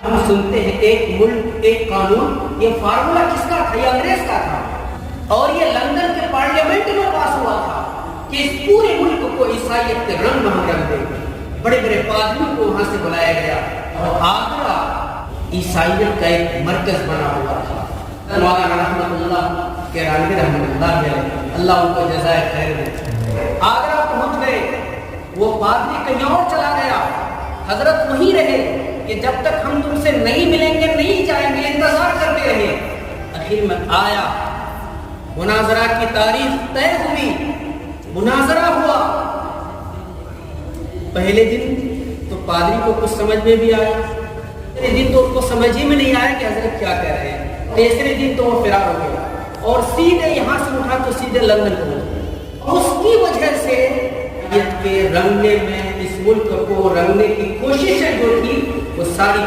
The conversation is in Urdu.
ہم سنتے ہیں ایک ملک ایک قانون، یہ فارمولا کس کا تھا؟ یہ انگریز کا تھا، اور یہ لندن کے پارلیمنٹ میں پاس ہوا تھا کہ اس پورے ملک کو عیسائیت کے رنگ میں ہم رنگ دیں گے۔ بڑے بڑے پادریوں کو وہاں سے بلایا گیا، اور آگرہ عیسائیت کا ایک مرکز بنا ہوا تھا۔ مولانا رحمت اللہ کے رانوی رحمت اللہ علیہ، اللہ ان کو جزائے خیر دے، آگرہ پہنچ گئے۔ وہ پادری کہیں اور چلا گیا، حضرت وہیں رہے کہ جب تک ہم تم سے نہیں ملیں گے نہیں جائیں گے، انتظار کرتے رہے۔ آخر میں آیا، مناظرہ کی تاریخ طے ہوئی، مناظرہ ہوا۔ پہلے دن تو پادری کو کچھ سمجھ میں بھی آیا، دوسرے دن تو اس کو سمجھ ہی میں نہیں آیا کہ حضرت کیا کہہ رہے ہیں، تیسرے دن تو وہ فرار ہو گیا اور سیدھے یہاں سے اٹھا تو سیدھے لندن پہنچ۔ اس کی وجہ سے کے رنگنے میں اس ملک کو رنگنے کی کوششیں جو تھی وہ ساری